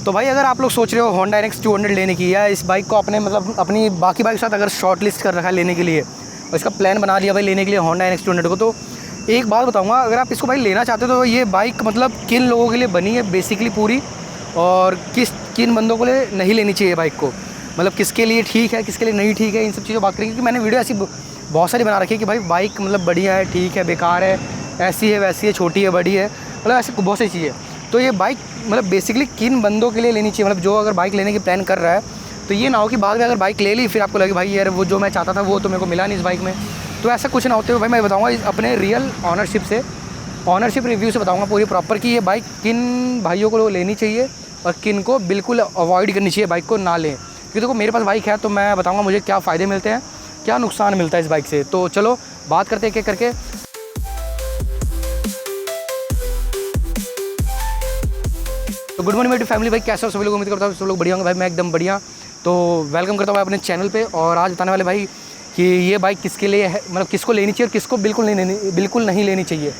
तो भाई अगर आप लोग सोच रहे हो होंडा NX 200 लेने की, या इस बाइक को अपने मतलब अपनी बाकी बाइक के साथ अगर शॉर्ट लिस्ट कर रखा है लेने के लिए और इसका प्लान बना लिया भाई लेने के लिए होंडा NX 200 को, तो एक बात बताऊंगा, अगर आप इसको भाई लेना चाहते हो तो ये बाइक मतलब किन लोगों के लिए बनी है बेसिकली पूरी, और किन बंदों को लिए नहीं लेनी चाहिए बाइक को, मतलब किसके लिए ठीक है किसके लिए नहीं ठीक है, इन सब चीज़ों बात करेंगे। क्योंकि मैंने वीडियो ऐसी बहुत सारी बना रखी है कि भाई बाइक मतलब बढ़िया है, ठीक है, बेकार है, ऐसी है वैसी है, छोटी है बड़ी है, मतलब ऐसी बहुत सी चीज़ें। तो ये बाइक मतलब बेसिकली किन बंदों के लिए लेनी चाहिए, मतलब जो अगर बाइक लेने की प्लान कर रहा है, तो ये ना हो कि बाद में अगर बाइक ले ली फिर आपको लगे भाई यार वो जो मैं चाहता था वो तो मेरे को मिला नहीं इस बाइक में। तो ऐसा कुछ ना होते हुए भाई मैं बताऊँगा अपने रियल ऑनरशिप रिव्यू से बताऊँगा पूरी प्रॉपर कि ये बाइक किन भाइयों को लेनी चाहिए और किन को बिल्कुल अवॉइड करनी चाहिए, बाइक को ना लें। क्योंकि देखो मेरे पास बाइक है तो मैं बताऊँगा मुझे क्या फ़ायदे मिलते हैं, क्या नुकसान मिलता है इस बाइक से। तो चलो बात करते हैं एक एक करके। तो गुड मॉर्निंग मेरी फैमिली, भाई कैसे हो सभी लोग, उम्मीद करता हूँ सब लोग बढ़िया होंगे। भाई मैं एकदम बढ़िया। तो वेलकम करता हूँ भाई अपने चैनल पे। और आज बताने वाले भाई कि ये बाइक किसके लिए है, मतलब किसको लेनी चाहिए और किसको बिल्कुल नहीं लेनी चाहिए।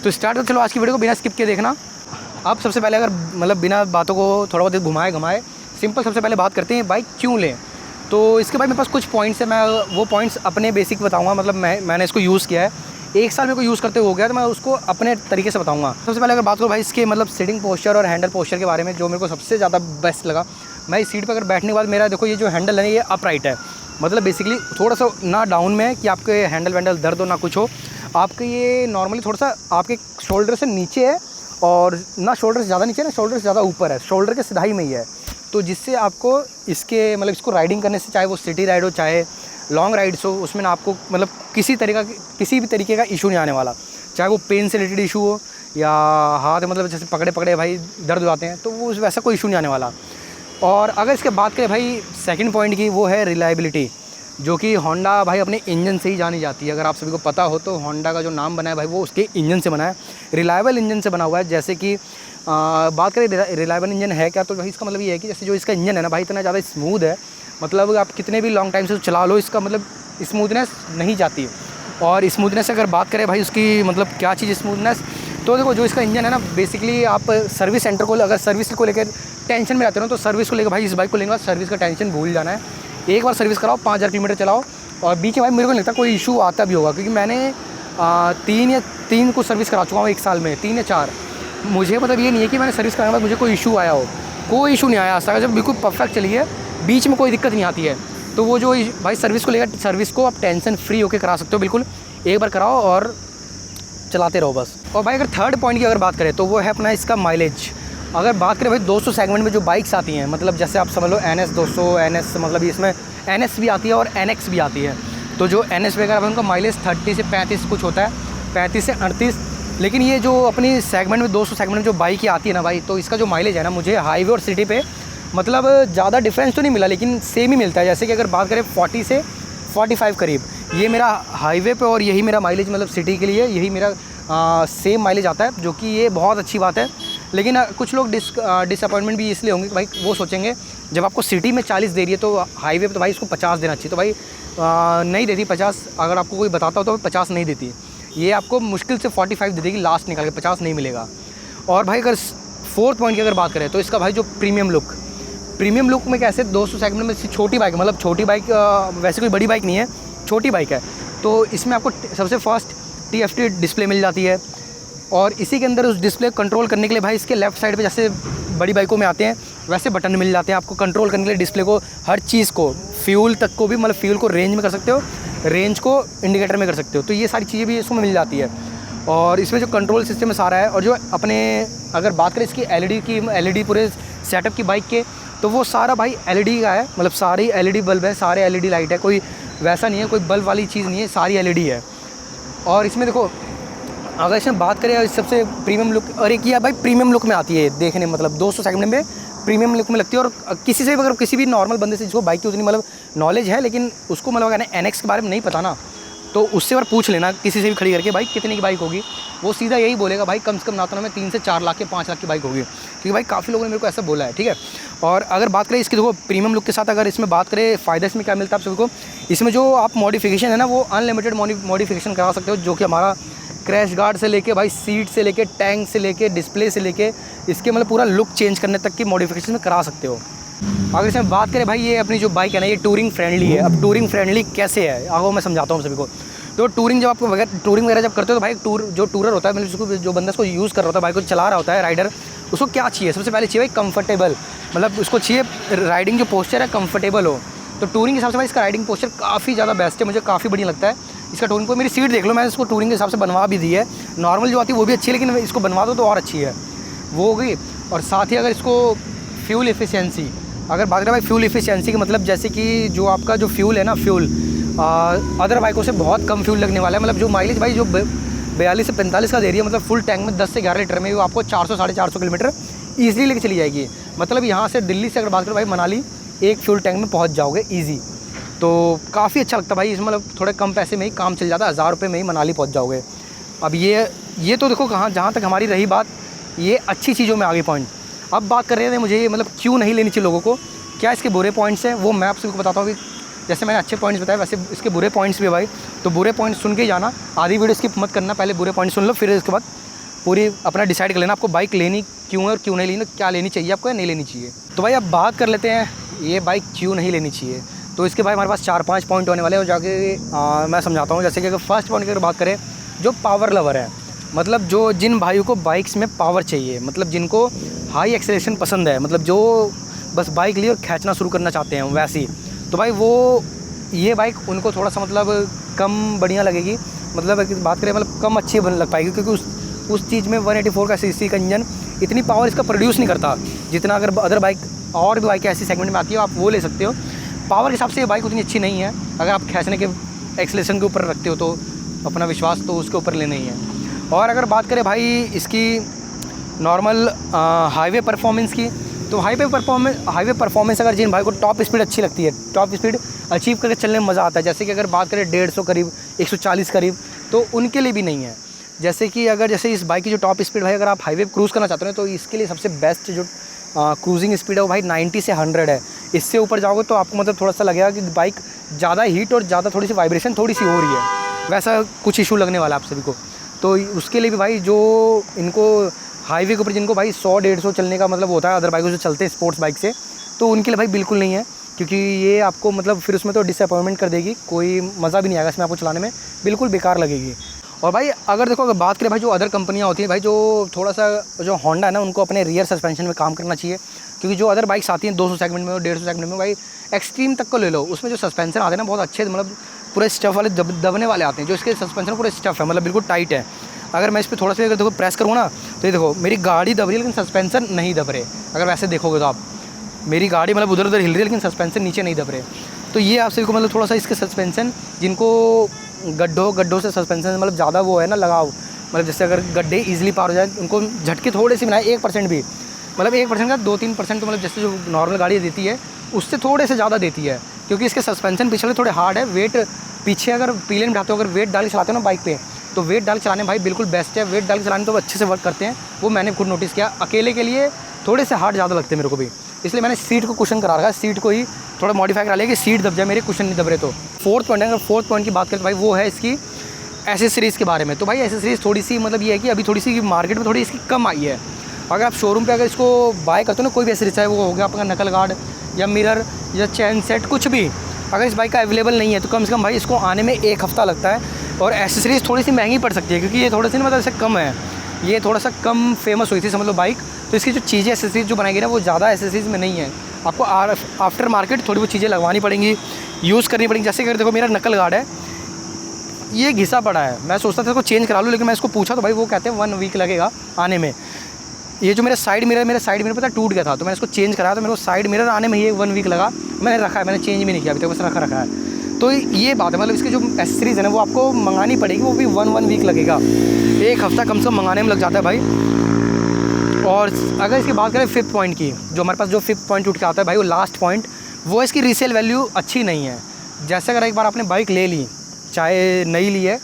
तो स्टार्ट चलो आज की वीडियो को बिना स्किप किए देखना। आप सबसे पहले अगर मतलब बिना बातों को थोड़ा बहुत घुमाए सिंपल सबसे पहले बात करते हैं बाइक क्यों लें। तो इसके बाद मेरे पास कुछ पॉइंट्स है, मैं वो पॉइंट्स अपने बेसिक बताऊँगा, मतलब मैंने इसको यूज़ किया है, 1 साल मेरे को यूज़ करते हो गया, तो मैं उसको अपने तरीके से बताऊंगा। सबसे पहले अगर बात करूँ भाई इसके मतलब सीटिंग पोस्चर और हैंडल पोस्चर के बारे में, जो मेरे को सबसे ज़्यादा बेस्ट लगा, मैं इस सीट पर अगर बैठने के बाद मेरा देखो ये जो हैंडल है ये अपराइट है, मतलब बेसिकली थोड़ा सा ना डाउन में है कि आपके हैंडल वैंडल दर्द हो ना कुछ हो, आपके ये नॉर्मली थोड़ा सा आपके शोल्डर से नीचे है, और ना शोल्डर से ज़्यादा नीचे ना शोल्डर से ज़्यादा ऊपर है, शोल्डर के सिधाई में ही है। तो जिससे आपको इसके मतलब इसको राइडिंग करने से, चाहे वो सिटी राइड हो चाहे लॉन्ग राइड्स हो, उसमें ना आपको मतलब किसी भी तरीके का इशू नहीं आने वाला, चाहे वो पेन से रिलेटेड इशू हो या हाथ मतलब जैसे पकड़े भाई दर्द हो जाते हैं, तो वो वैसा कोई इशू नहीं आने वाला। और अगर इसके बात करें भाई सेकंड पॉइंट की, वो है रिलायबिलिटी, जो कि होंडा भाई अपने इंजन से ही जानी जाती है। अगर आप सभी को पता हो तो होंडा का जो नाम बना है भाई वो उसके इंजन से बना है, रिलायबल इंजन से बना हुआ है। जैसे कि बात करें रिलायबल इंजन है क्या, तो भाई इसका मतलब ये है कि जैसे जो इसका इंजन है ना भाई इतना ज़्यादा स्मूथ है, मतलब आप कितने भी लॉन्ग टाइम से चला लो इसका मतलब स्मूथनेस नहीं जाती है। और स्मूथनेस अगर बात करें भाई उसकी मतलब क्या चीज़ स्मूथनेस, तो देखो जो इसका इंजन है ना बेसिकली आप सर्विस सेंटर को अगर सर्विस को लेकर टेंशन में रहते हो तो सर्विस को लेकर भाई इस बाइक को लेंगे, सर्विस का टेंशन भूल जाना है। एक बार सर्विस कराओ, 5000 किलोमीटर चलाओ, और बीच में भाई मेरे को नहीं लगता कोई इशू आता भी होगा, क्योंकि मैंने 3 को सर्विस करा चुका हूँ 1 साल में, 3 या 4। मुझे मतलब ये नहीं है कि मैंने सर्विस कराने के बाद मुझे कोई इशू आया हो, कोई इशू नहीं आया आज तक, जब बिल्कुल परफेक्ट चली है, बीच में कोई दिक्कत नहीं आती है। तो वो जो भाई सर्विस को लेकर, सर्विस को आप टेंशन फ्री होकर करा सकते हो, बिल्कुल एक बार कराओ और चलाते रहो बस। और भाई अगर थर्ड पॉइंट की अगर बात करें तो वो है अपना इसका माइलेज। अगर बात करें भाई 200 सेगमेंट में जो बाइक्स आती हैं, मतलब जैसे आप समझ लो NS 200, NS मतलब इसमें NS भी आती है और NX भी आती है। तो जो NS वगैरह है उनका माइलेज 30 से 35 कुछ होता है, 35 से 38। लेकिन ये जो अपनी सेगमेंट में 200 सेगमेंट में जो बाइक आती है ना भाई, तो इसका जो माइलेज है ना, मुझे हाईवे और सिटी पे मतलब ज़्यादा डिफरेंस तो नहीं मिला, लेकिन सेम ही मिलता है। जैसे कि अगर बात करें 40 से 45 करीब ये मेरा हाईवे पे, और यही मेरा माइलेज मतलब सिटी के लिए यही मेरा सेम माइलेज आता है, जो कि ये बहुत अच्छी बात है। लेकिन कुछ लोग डिसअपॉइंटमेंट भी इसलिए होंगे कि भाई वो सोचेंगे जब आपको सिटी में 40 दे रही है तो हाईवे पे तो भाई इसको 50 देना चाहिए, तो भाई नहीं देती 50। अगर आपको कोई बताता हो तो 50 नहीं देती, ये आपको मुश्किल से 45 दे देगी लास्ट निकाल के, 50 नहीं मिलेगा। और भाई अगर फोर्थ पॉइंट की अगर बात करें तो इसका भाई जो प्रीमियम लुक में कैसे 200 सेगमेंट में छोटी बाइक, मतलब छोटी बाइक वैसे कोई बड़ी बाइक नहीं है, छोटी बाइक है, तो इसमें आपको सबसे फर्स्ट TFT डिस्प्ले मिल जाती है। और इसी के अंदर उस डिस्प्ले को कंट्रोल करने के लिए भाई इसके लेफ़्ट साइड पे जैसे बड़ी बाइकों में आते हैं वैसे बटन मिल जाते हैं आपको कंट्रोल करने के लिए डिस्प्ले को, हर चीज़ को, फ्यूल तक को भी, मतलब फ्यूल को रेंज में कर सकते हो, रेंज को इंडिकेटर में कर सकते हो, तो ये सारी चीज़ें भी इसमें मिल जाती है। और इसमें जो कंट्रोल सिस्टम है सारा है। और जो अपने अगर बात करें इसकी LED पूरे सेटअप की बाइक के, तो वो सारा भाई LED का है, मतलब सारी LED बल्ब है, सारे LED लाइट है, कोई वैसा नहीं है, कोई बल्ब वाली चीज़ नहीं है, सारी LED है। और इसमें देखो अगर इसमें बात करें सबसे प्रीमियम लुक, और एक ये भाई प्रीमियम लुक में आती है देखने, मतलब 200 सेगमेंट में प्रीमियम लुक में लगती है। और किसी से भी अगर किसी भी नॉर्मल बंदे से जिसको बाइक की उतनी मतलब नॉलेज है, लेकिन उसको मतलब अगर NX के बारे में नहीं पता ना, तो उससे बार पूछ लेना किसी से भी खड़ी करके भाई कितने की बाइक होगी, वो सीधा यही बोलेगा भाई कम से कम ना तो में 3 से 4 लाख या 5 लाख की बाइक होगी, क्योंकि भाई काफ़ी लोगों ने मेरे को ऐसा बोला है, ठीक है। और अगर बात करें इसकी देखो प्रीमियम लुक के साथ, अगर इसमें बात करें फ़ायदा इसमें क्या मिलता है आप सभी को, इसमें जो आप मॉडिफिकेशन है ना वो अनलिमिटेड मॉडिफिकेशन करा सकते हो, जो कि हमारा क्रैश गार्ड से लेके भाई सीट से लेके टैंक से लेके डिस्प्ले से लेके इसके मतलब पूरा लुक चेंज करने तक की मॉडिफिकेशन में करा सकते हो। अगर इसमें बात करें भाई, ये अपनी जो बाइक है ना, ये टूरिंग फ्रेंडली है। अब टूरिंग फ्रेंडली कैसे है आओ मैं समझाता हूँ सभी को। तो टूरिंग जब आपको टूरिंग वगैरह जब करते हो तो भाई जो टूरर होता है, मतलब जिसको जो बंदा इसको यूज़ कर रहा होता है, बाइक को चला रहा होता है, राइडर, उसको क्या चाहिए? सबसे पहले चाहिए भाई कंफर्टेबल, मतलब उसको चाहिए राइडिंग जो पोस्चर है कंफर्टेबल हो। तो टूरिंग के हिसाब से भाई इसका राइडिंग पोस्चर काफ़ी ज़्यादा बेस्ट है, मुझे काफ़ी बढ़िया लगता है इसका टूरिंग। को मेरी सीट देख लो, मैंने इसको टूरिंग के हिसाब से बनवा भी दी है। नॉर्मल जो आती है वो भी अच्छी है, लेकिन इसको बनवा दो तो और अच्छी है, वो हो गई। और साथ ही अगर इसको फ्यूल एफिशिएंसी, अगर बात करें भाई फ्यूल एफिशिएंसी की, मतलब जैसे कि जो आपका जो फ्यूल है ना, फ्यूल अदर बाइकों से बहुत कम फ्यूल लगने वाला है। मतलब जो माइलेज भाई जो 42 से 45 का दे रही है, मतलब फुल टैंक में 10 से 11 लीटर में वो आपको 400 साढ़े 400 किलोमीटर ईजिली लेके चली जाएगी। मतलब यहाँ से दिल्ली से अगर बात करें भाई मनाली, एक फ्यूल टैंक में पहुँच जाओगे ईजी। तो काफ़ी अच्छा लगता है भाई इसमें, मतलब थोड़े कम पैसे में ही काम चल जाता है, 1000 रुपये में ही मनाली पहुँच जाओगे। अब ये तो देखो कहाँ, जहाँ तक हमारी रही बात ये अच्छी चीज़ों में आगे पॉइंट। अब बात कर रहे थे मुझे मतलब क्यों नहीं लेनी चाहिए लोगों को, क्या इसके बुरे पॉइंट्स हैं, वो मैं आप सबको बताता हूँ। अभी जैसे मैंने अच्छे पॉइंट्स बताए वैसे इसके बुरे पॉइंट्स भी है भाई। तो बुरे पॉइंट्स सुन के ही जाना, आधी वीडियो स्किप मत करना, पहले बुरे पॉइंट्स सुन लो, फिर इसके बाद पूरी अपना डिसाइड कर लेना आपको बाइक लेनी क्यों है और क्यों नहीं लेनी, क्या लेनी चाहिए आपको या नहीं लेनी चाहिए। तो भाई अब बात कर लेते हैं ये बाइक क्यों नहीं लेनी चाहिए। तो इसके भाई हमारे पास 4-5 पॉइंट होने वाले हैं और जाके मैं समझाता हूँ। जैसे कि अगर फर्स्ट पॉइंट की अगर बात करें, जो पावर लवर है, मतलब जो जिन भाइयों को बाइक्स में पावर चाहिए, मतलब जिनको हाई एक्सेलरेशन पसंद है, मतलब जो बस बाइक लिए और खींचना शुरू करना चाहते हैं वैसी, तो भाई वो ये बाइक उनको थोड़ा सा मतलब कम बढ़िया लगेगी। मतलब बात करें मतलब कम अच्छी लग पाएगी, क्योंकि उस चीज़ में 184 का सीसी का इंजन इतनी पावर इसका प्रोड्यूस नहीं करता जितना अगर अदर बाइक और भी बाइक ऐसी सेगमेंट में आती है आप वो ले सकते हो। पावर के हिसाब से ये बाइक उतनी अच्छी नहीं है। अगर आप खींचने के एक्सेलरेशन के ऊपर रखते हो तो अपना विश्वास तो उसके ऊपर लेना ही है। और अगर बात करें भाई इसकी नॉर्मल हाईवे परफॉर्मेंस की, तो हाईवे परफॉर्मेंस अगर जिन भाई को टॉप स्पीड अच्छी लगती है, टॉप स्पीड अचीव करके चलने में मज़ा आता है, जैसे कि अगर बात करें 150 करीब 140 करीब, तो उनके लिए भी नहीं है। जैसे कि अगर जैसे इस बाइक की जो टॉप स्पीड भाई अगर आप हाईवे क्रूज़ करना चाहते हो तो इसके लिए सबसे बेस्ट जो क्रूजिंग स्पीड है वो भाई 90 से 100 है। इससे ऊपर जाओगे तो आपको मतलब थोड़ा सा लगेगा कि बाइक ज़्यादा हीट और ज़्यादा थोड़ी सी वाइब्रेशन थोड़ी सी हो रही है, वैसा कुछ इशू लगने वाला है आप सभी को। तो उसके लिए भी भाई जो इनको हाईवे के ऊपर जिनको भाई 100-150 चलने का मतलब होता है अदर बाइकों से चलते हैं स्पोर्ट्स बाइक से, तो उनके लिए भाई बिल्कुल नहीं है, क्योंकि ये आपको मतलब फिर उसमें तो डिसअपॉइंटमेंट कर देगी, कोई मज़ा भी नहीं आएगा इसमें, आपको चलाने में बिल्कुल बेकार लगेगी। और भाई अगर देखो अगर बात करें भाई जो अदर कंपनियाँ होती हैं भाई, जो थोड़ा सा जो होंडा है ना, उनको अपने रियर सस्पेंशन में काम करना चाहिए, क्योंकि जो अदर बाइक्स आती हैं 200 सेगमेंट में और 150 सेगमेंट में भाई एक्सट्रीम तक को ले लो, उसमें जो सस्पेंशन आते हैं ना बहुत अच्छे, मतलब पूरे स्टफ़ वाले दबने वाले आते हैं। जो इसके सस्पेंशन पूरे स्टफ़ है, मतलब बिल्कुल टाइट है। अगर मैं इस पर थोड़ा सा अगर देखो प्रेस करूँ ना, तो ये देखो मेरी गाड़ी दब रही है लेकिन सस्पेंशन नहीं दब रहे। अगर वैसे देखोगे तो आप मेरी गाड़ी मतलब उधर उधर हिल रही है लेकिन सस्पेंशन नीचे नहीं दब रहे। तो ये आप सभी को मतलब थोड़ा सा इसके सस्पेंशन, जिनको गड्ढों से सस्पेंशन मतलब ज़्यादा वो है ना लगाव, मतलब जैसे अगर गड्ढे ईजिली पार हो जाए, उनको झटके थोड़े से बनाए 1% भी, मतलब 1% का 2-3% तो मतलब जैसे जो नॉर्मल गाड़ी देती है उससे थोड़े से ज़्यादा देती है, क्योंकि इसके सस्पेंशन पिछले थोड़े हार्ड है। वेट पीछे अगर पीले में ढाते हो, अगर वेट डाल के चलाते हो ना बाइक पे, तो वेट डाल चलाने भाई बिल्कुल बेस्ट है। वेट डाल के चलाने तो अच्छे से वर्क करते हैं, वो मैंने खुद नोटिस किया। अकेले के लिए थोड़े से हार्ड ज़्यादा लगते हैं मेरे को भी, इसलिए मैंने सीट को कुशन करा रखा है, सीट को ही थोड़ा मॉडिफाई करा लिया कि सीट दब जाए मेरे, कुशन नहीं दब रहे। तो फोर्थ पॉइंट है, अगर फोर्थ पॉइंट की बात करें तो भाई वो है इसकी एसेसरीज़ के बारे में। तो भाई एसेसरीज़ थोड़ी सी मतलब ये है कि अभी थोड़ी सी मार्केट में थोड़ी इसकी कम आई है। अगर आप शोरूम पे अगर इसको बाय करते हो ना, कोई भी एसेसरीज है, वो हो गया आपका नकल गार्ड या मिरर या चैन सेट, कुछ भी अगर इस बाइक का अवेलेबल नहीं है तो कम से कम भाई इसको आने में 1 हफ़्ता लगता है। और एसेसरीज़ थोड़ी सी महंगी पड़ सकती है, क्योंकि ये थोड़ी सी मतलब ऐसे कम है, ये थोड़ा सा कम फेमस हुई थी समझ लो बाइक। तो इसकी जो चीज़ें एसेसरीज जो बनाई गई ना वो ज़्यादा एसेसरीज में नहीं है, आपको आफ्टर मार्केट थोड़ी बहुत चीज़ें लगवानी पड़ेंगी, यूज़ करनी पड़ेंगी। जैसे अगर देखो मेरा नकल गार्ड है, ये घिसा पड़ा है, मैं सोचता था इसको चेंज करा लूँ, लेकिन मैं इसको पूछा तो भाई वो कहते हैं 1 वीक लगेगा आने में। ये जो मेरा साइड मिरर पता टूट गया था, तो मैंने इसको चेंज कराया, तो मेरे को साइड मिरर आने में ही 1 वीक लगा। मैंने रखा है, मैंने चेंज भी नहीं किया अभी तक, बस रखा है। तो ये बात है, मतलब इसकी जो एसेसरीज़ है ना वो आपको मंगानी पड़ेगी, वो भी 1 वीक लगेगा, 1 हफ़्ता कम से कम मंगाने में लग जाता है भाई। और अगर इसकी बात करें 5th पॉइंट की, जो हमारे पास जो 5th पॉइंट उठ के आता है भाई, वो लास्ट पॉइंट, वो इसकी रीसेल वैल्यू अच्छी नहीं है। जैसे अगर एक बार आपने बाइक ले ली, चाहे नई ली है,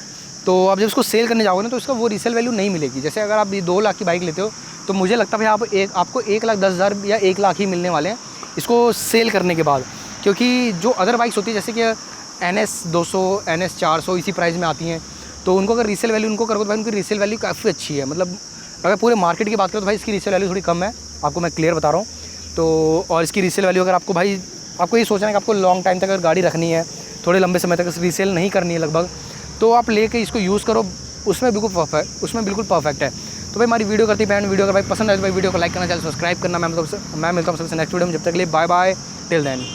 तो आप जब उसको सेल करने जाओगे ना तो इसका वो रीसेल वैल्यू नहीं मिलेगी। जैसे अगर आप 2 लाख की बाइक लेते हो तो मुझे लगता है भाई आपको 1,10,000 या 1 लाख ही मिलने वाले हैं इसको सेल करने के बाद, क्योंकि जो अदर बाइक्स होती है जैसे कि NS 200 NS 400 इसी प्राइस में आती हैं, तो उनको अगर रीसेल वैल्यू उनको करोगे तो भाई उनकी रीसेल वैल्यू काफ़ी अच्छी है। मतलब अगर पूरे मार्केट की बात करो तो भाई इसकी रीसेल वैल्यू थोड़ी कम है, आपको मैं क्लियर बता रहा हूँ। तो और इसकी रीसेल वैल्यू अगर आपको भाई आपको ये सोचना है कि आपको लॉन्ग टाइम तक अगर गाड़ी रखनी है, थोड़े लंबे समय तक रीसेल नहीं करनी है लगभग, तो आप लेके इसको यूज़ करो, उसमें बिल्कुल परफेक्ट है। तो भाई हमारी वीडियो करती है वीडियो अगर भाई पसंद आए तो भाई वीडियो को लाइक करना, चैनल सब्सक्राइब करना। मैं मिलता हूँ सबसे नेक्स्ट वीडियो में, जब तक के लिए बाय बाय, टिल देन।